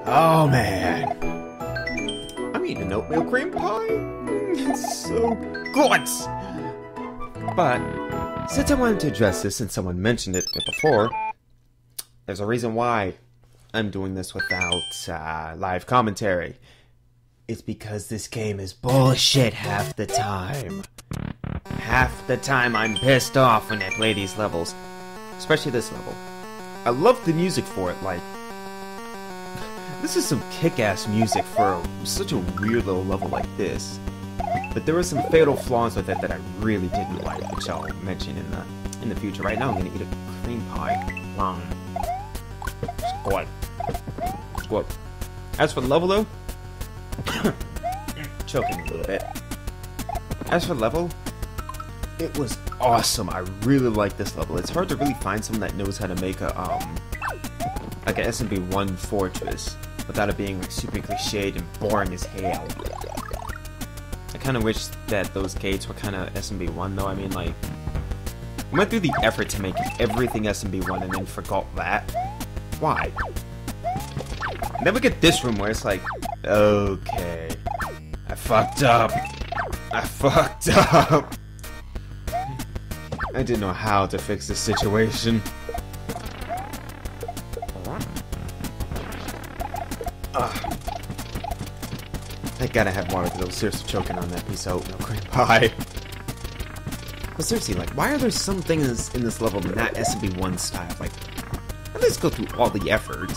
Oh man, I'm eating an oatmeal cream pie. It's so good. But since I wanted to address this and someone mentioned it before, there's a reason why I'm doing this without live commentary. It's because this game is bullshit half the time. Half the time I'm pissed off when I play these levels. Especially this level. I love the music for it, like... This is some kick-ass music for such a weird little level like this. But there were some fatal flaws with it that I really didn't like, which I'll mention in the future. Right now I'm gonna eat a cream pie. Squat. Squat. As for the level though... choking a little bit. As for the level... It was awesome. I really like this level. It's hard to really find someone that knows how to make a, like a SMB1 fortress without it being like super cliched and boring as hell. I kind of wish that those gates were kind of SMB1 though. I mean, like, I went through the effort to make everything SMB1 and then forgot that. Why? And then we get this room where it's like, okay, I fucked up. I fucked up. I didn't know how to fix this situation. I gotta have water because I was seriously choking on that piece of oatmeal cream pie. But seriously, like, why are there some things in this level not SMB1 style? Like, why does go through all the effort?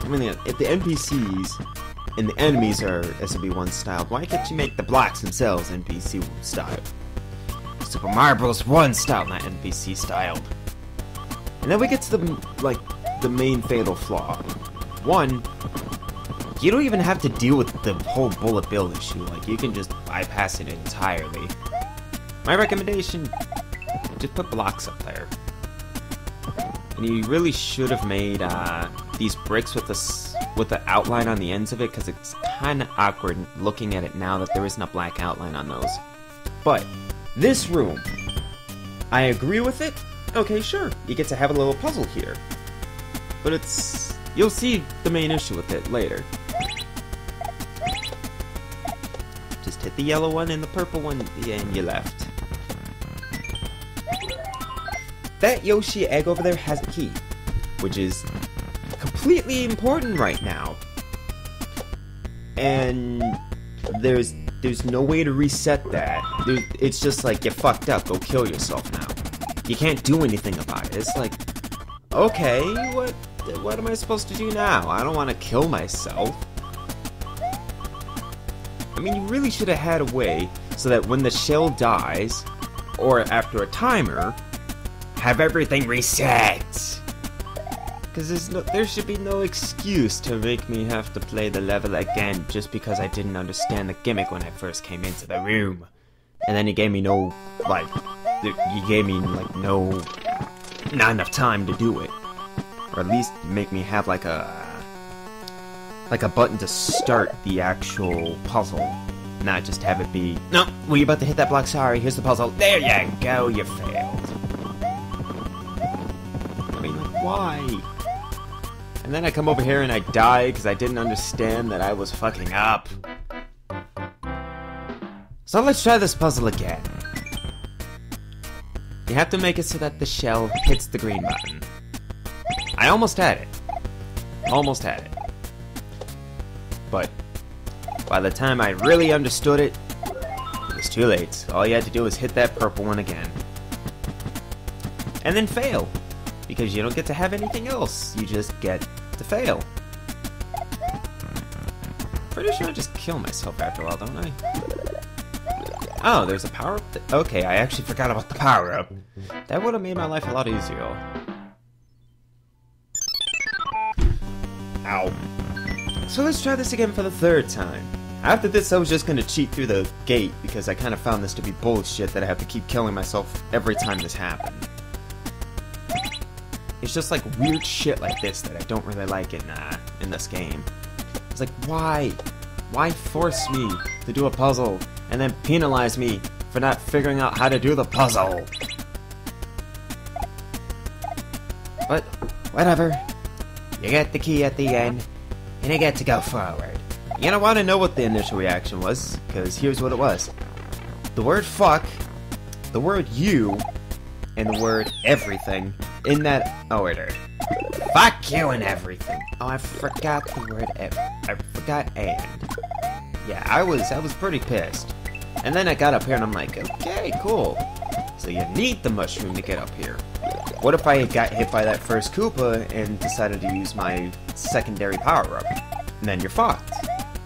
I mean, if the NPCs and the enemies are SMB1 style, why can't you make the blocks themselves NPC style? Super Mario Bros. 1 style, not NPC styled. And then we get to the main fatal flaw. One, you don't even have to deal with the whole bullet bill issue. Like, you can just bypass it entirely. My recommendation, just put blocks up there. And you really should have made these bricks with the outline on the ends of it, because it's kind of awkward looking at it now that there isn't a black outline on those. But this room, I agree with it. Okay, sure, you get to have a little puzzle here. But it's... you'll see the main issue with it later. Just hit the yellow one and the purple one, and you left. That Yoshi egg over there has a key, which is completely important right now. And there's no way to reset that. It's just like, you fucked up, go kill yourself now. You can't do anything about it. It's like, okay, what am I supposed to do now? I don't want to kill myself. I mean, you really should have had a way so that when the shell dies, or after a timer, have everything reset. Because there should be no excuse to make me have to play the level again just because I didn't understand the gimmick when I first came into the room. And then you gave me not enough time to do it. Or at least make me have like a button to start the actual puzzle. Not just have it be, no, were you about to hit that block? Sorry, here's the puzzle. There you go, you failed. I mean, like, why? And then I come over here and I die because I didn't understand that I was fucking up. So let's try this puzzle again. You have to make it so that the shell hits the green button. I almost had it. Almost had it. But by the time I really understood it, it was too late. All you had to do was hit that purple one again. And then fail. Because you don't get to have anything else. You just get to fail. Pretty sure I just kill myself after a while, don't I? Oh, there's a power-up? Okay, I actually forgot about the power-up. That would have made my life a lot easier. Ow. So let's try this again for the third time. After this, I was just gonna cheat through the gate because I kind of found this to be bullshit that I have to keep killing myself every time this happened. It's just like weird shit like this that I don't really like in this game. It's like, why? Why force me to do a puzzle and then penalize me for not figuring out how to do the puzzle? But, whatever. you get the key at the end, and you get to go forward. You don't want to know what the initial reaction was, because here's what it was. The word fuck, the word you, and the word everything in that order. Fuck you and everything. Oh, I forgot the word I forgot and. Yeah, I was pretty pissed. And then I got up here and I'm like, okay, cool. So you need the mushroom to get up here. What if I got hit by that first Koopa and decided to use my secondary power-up? And then you're fucked.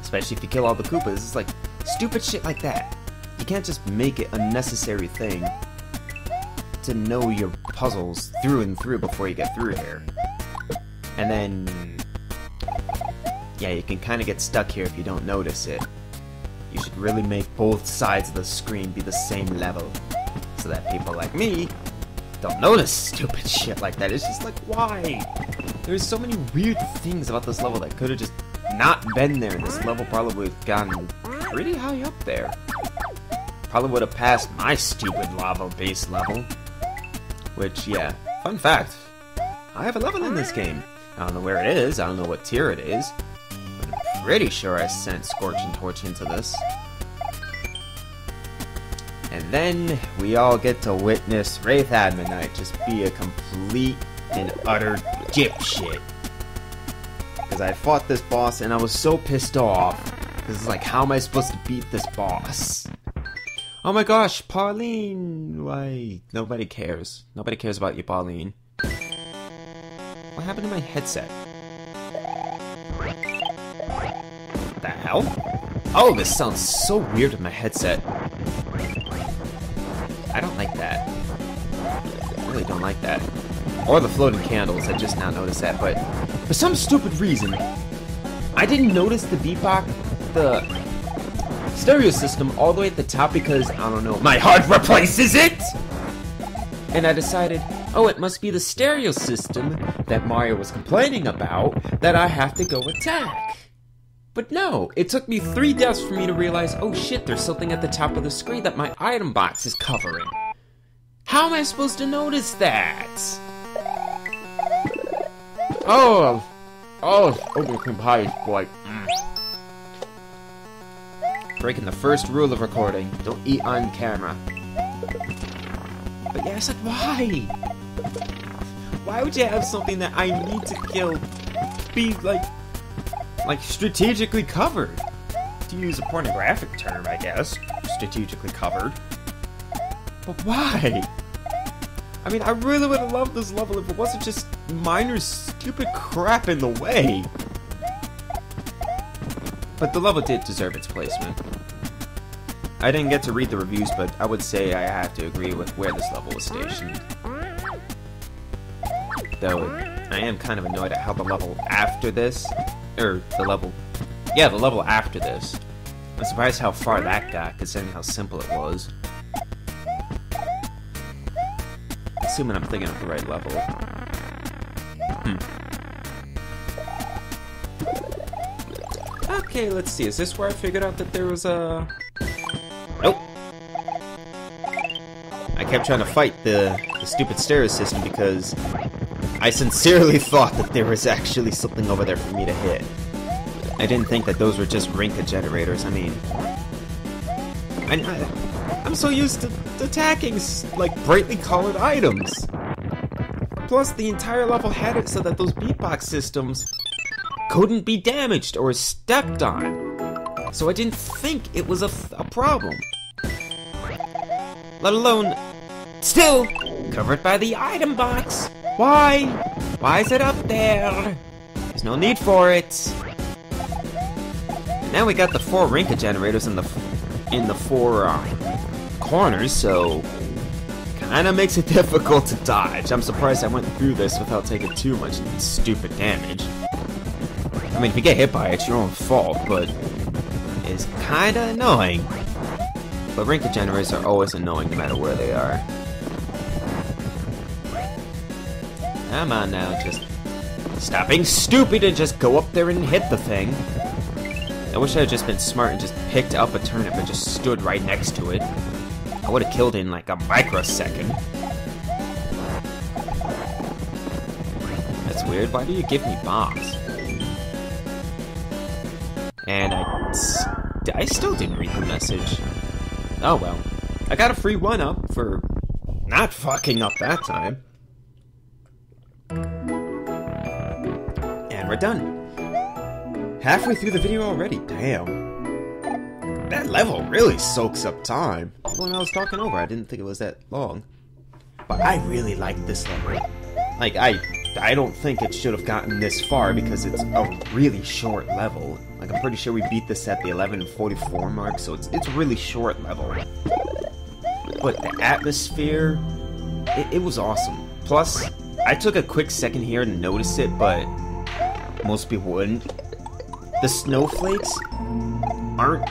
Especially if you kill all the Koopas. It's like, stupid shit like that. You can't just make it a necessary thing to know your puzzles through and through before you get through here. And then, yeah, you can kind of get stuck here if you don't notice it. You should really make both sides of the screen be the same level, so that people like me don't notice stupid shit like that. It's just like, why? There's so many weird things about this level that could have just not been there. This level probably would have gotten pretty high up there. Probably would have passed my stupid lava base level. Which, yeah, fun fact, I have a level in this game. I don't know where it is, I don't know what tier it is, but I'm pretty sure I sent Scorching Torch into this. And then we all get to witness Wraith Admanknight just be a complete and utter dipshit. Because I fought this boss and I was so pissed off. Because it's like, how am I supposed to beat this boss? Oh my gosh, Pauline! Why? Nobody cares. Nobody cares about you, Pauline. What happened to my headset? What the hell? Oh, this sounds so weird with my headset. I don't like that. I really don't like that. Or the floating candles, I just now noticed that, but for some stupid reason, I didn't notice the beatbox, the stereo system all the way at the top because, I don't know, my heart replaces it! And I decided, oh, it must be the stereo system that Mario was complaining about that I have to go attack. But no, it took me 3 deaths for me to realize, oh shit, there's something at the top of the screen that my item box is covering. How am I supposed to notice that? Oatmeal cream pie is like, breaking the first rule of recording, don't eat on camera. But yeah, I said, why? Why would you have something that I need to kill be, like strategically covered? To use a pornographic term, I guess. Strategically covered. But why? I mean, I really would have loved this level if it wasn't just minor stupid crap in the way. But the level did deserve its placement. I didn't get to read the reviews, but I would say I have to agree with where this level was stationed. Though, I am kind of annoyed at how the level after this, the level after this, I'm surprised how far that got, considering how simple it was. Assuming I'm thinking of the right level. Okay, let's see, is this where I figured out that there was a... Nope. I kept trying to fight the stupid stereo system because I sincerely thought that there was actually something over there for me to hit. I didn't think that those were just Rinka generators. I mean, I'm so used to attacking like brightly colored items. Plus, the entire level had it so that those beatbox systems couldn't be damaged or stepped on. So I didn't think it was a problem. Let alone, still, covered by the item box. Why? Why is it up there? There's no need for it. And now we got the 4 Rinka generators in the 4 corners, so kinda makes it difficult to dodge. I'm surprised I went through this without taking too much stupid damage. I mean, if you get hit by it, it's your own fault, but it's kinda annoying. But Rinka generators are always annoying no matter where they are. Come on now, just stop being stupid and just go up there and hit the thing. I wish I had just been smart and just picked up a turnip and just stood right next to it. I would have killed it in like a microsecond. That's weird. Why do you give me bombs? And I still didn't read the message. Oh well. I got a free 1-up for not fucking up that time. And we're done. Halfway through the video already, damn. That level really soaks up time. When I was talking over, I didn't think it was that long. But I really like this level. Like, I don't think it should have gotten this far because it's a really short level. Like, I'm pretty sure we beat this at the 11:44 mark, so it's a really short level. But the atmosphere, it was awesome. Plus, I took a quick second here to notice it, but most people wouldn't. The snowflakes aren't...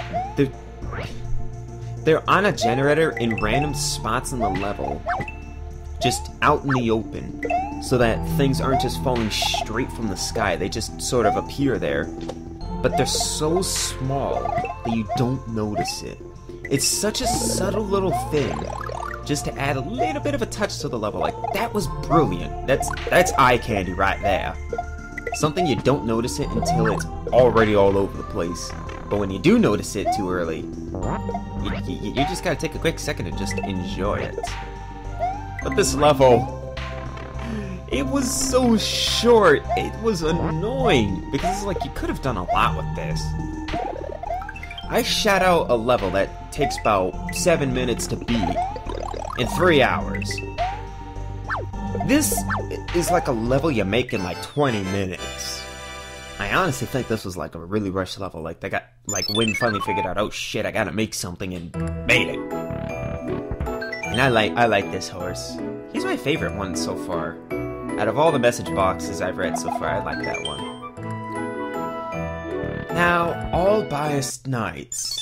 They're on a generator in random spots in the level, just out in the open, so that things aren't just falling straight from the sky. They just sort of appear there. But they're so small that you don't notice it. It's such a subtle little thing, just to add a little bit of a touch to the level. Like, that was brilliant. That's eye candy right there. Something you don't notice it until it's already all over the place. But when you do notice it too early, you just gotta take a quick second and just enjoy it. But this level, it was so short, it was annoying, because it's like you could have done a lot with this. I shot out a level that takes about 7 minutes to beat in 3 hours. This is like a level you make in like 20 minutes. I honestly think this was like a really rushed level. Like they got, like Win finally figured out, oh shit, I gotta make something, and made it. And I like this horse. He's my favorite one so far. Out of all the message boxes I've read so far, I like that one. Now, All Biased Knights.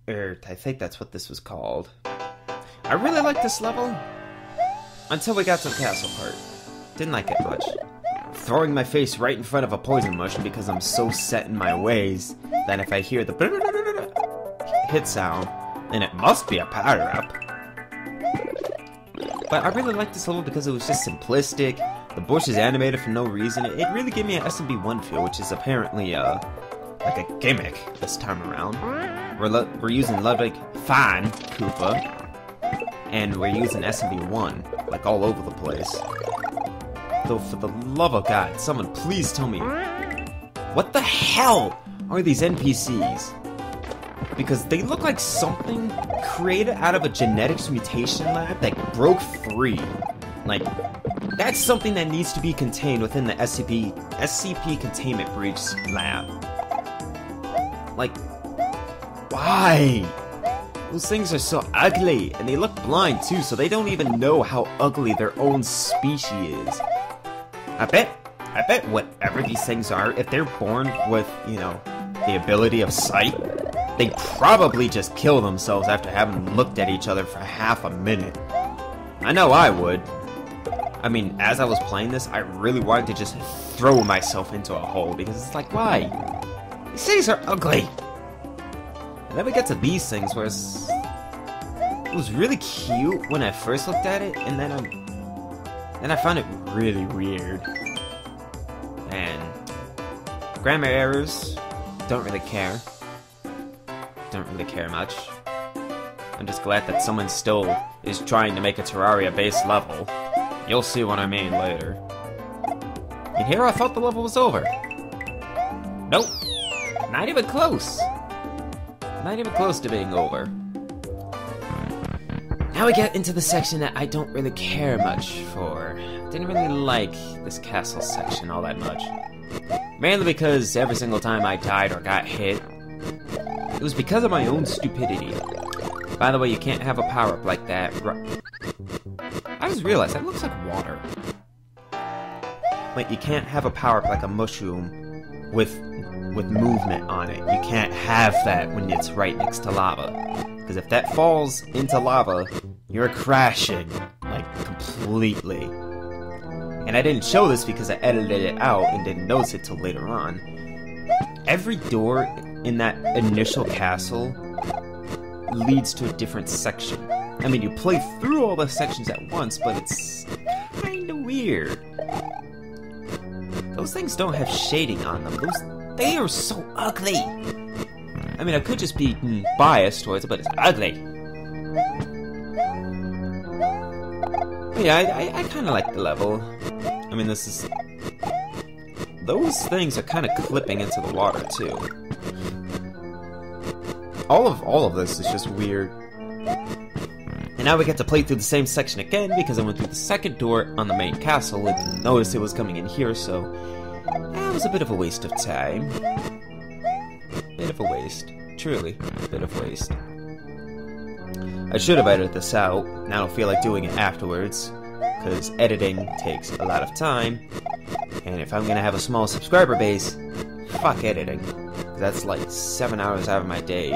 I think that's what this was called. I really like this level. Until we got to the castle part. Didn't like it much. Throwing my face right in front of a poison mushroom because I'm so set in my ways that if I hear the hit sound, then it must be a power-up. But I really like this level because it was just simplistic. The bush is animated for no reason. It really gave me an SMB1 feel, which is apparently like a gimmick this time around. We're using Ludwig Fan Koopa. And we're using SMB1, like all over the place. Though for the love of God, someone please tell me, what the hell are these NPCs? Because they look like something created out of a genetics mutation lab that broke free. Like, that's something that needs to be contained within the SCP Containment Breach lab. Like, why? Those things are so ugly, and they look blind too, so they don't even know how ugly their own species is. I bet whatever these things are, if they're born with, you know, the ability of sight, they probably just kill themselves after having looked at each other for half a minute. I know I would. I mean, as I was playing this, I really wanted to just throw myself into a hole, because it's like, why? These things are ugly. And then we get to these things where it was really cute when I first looked at it, and then I found it really weird. And grammar errors, don't really care. Don't really care much. I'm just glad that someone still is trying to make a Terraria-based level. You'll see what I mean later. And here I thought the level was over. Nope. Not even close. Not even close to being over. Now we get into the section that I don't really care much for. Didn't really like this castle section all that much. Mainly because every single time I died or got hit, it was because of my own stupidity. By the way, you can't have a power-up like that. I just realized that looks like water. Like, you can't have a power-up like a mushroom with movement on it. You can't have that when it's right next to lava. Because if that falls into lava, you're crashing, like, completely. And I didn't show this because I edited it out and didn't notice it till later on. Every door in that initial castle leads to a different section. I mean, you play through all the sections at once, but it's kinda weird. those things don't have shading on them. They are so ugly. I mean, I could just be biased towards it, but it's ugly. But yeah, I kind of like the level. I mean, those things are kind of clipping into the water too. All of this is just weird. And now we get to play through the same section again because I went through the second door on the main castle and didn't notice it was coming in here, so that was a bit of a waste of time. Bit of a waste. Truly, a bit of waste. I should have edited this out, and I don't feel like doing it afterwards, because editing takes a lot of time, and if I'm gonna have a small subscriber base, fuck editing. That's like 7 hours out of my day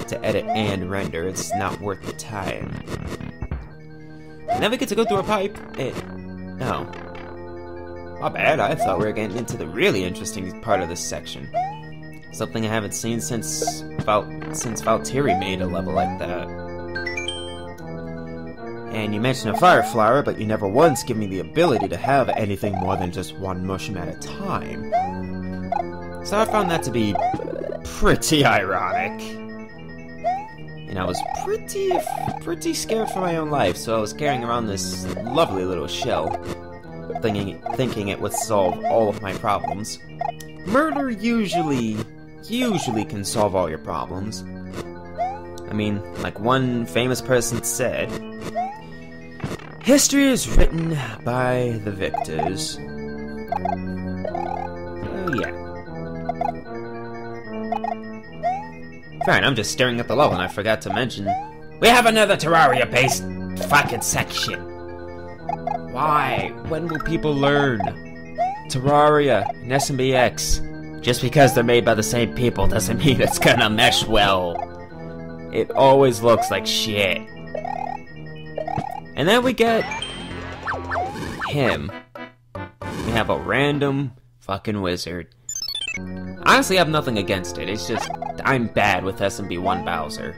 to edit and render. It's not worth the time. And then we get to go through a pipe. No. My bad, I thought we were getting into the really interesting part of this section. Something I haven't seen since Valtteri made a level like that. And you mentioned a fire flower, but you never once give me the ability to have anything more than just one mushroom at a time. So I found that to be pretty ironic. And I was pretty scared for my own life, so I was carrying around this lovely little shell, thinking it would solve all of my problems. Murder usually can solve all your problems. I mean, like one famous person said, history is written by the victors. Oh yeah. Fine, I'm just staring at the level and I forgot to mention, we have another Terraria-based fucking section. Why? When will people learn? Terraria and SMBX. Just because they're made by the same people doesn't mean it's gonna mesh well. It always looks like shit. And then we get him. We have a random fucking wizard. Honestly, I have nothing against it. It's just, I'm bad with SMB1 Bowser.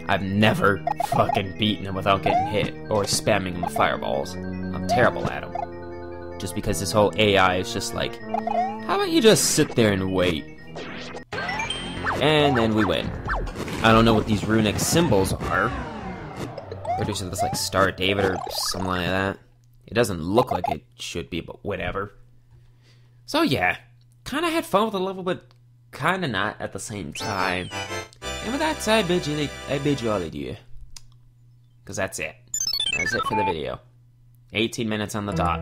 I've never fucking beaten him without getting hit or spamming him with fireballs. I'm terrible at him. Just because this whole AI is just like, how about you just sit there and wait? And then we win. I don't know what these runic symbols are. Pretty sure that's like Star of David or something like that. It doesn't look like it should be, but whatever. So yeah, kind of had fun with the level, but kind of not at the same time. And with that said, I bid you all adieu. Because that's it. That's it for the video. 18 minutes on the dot.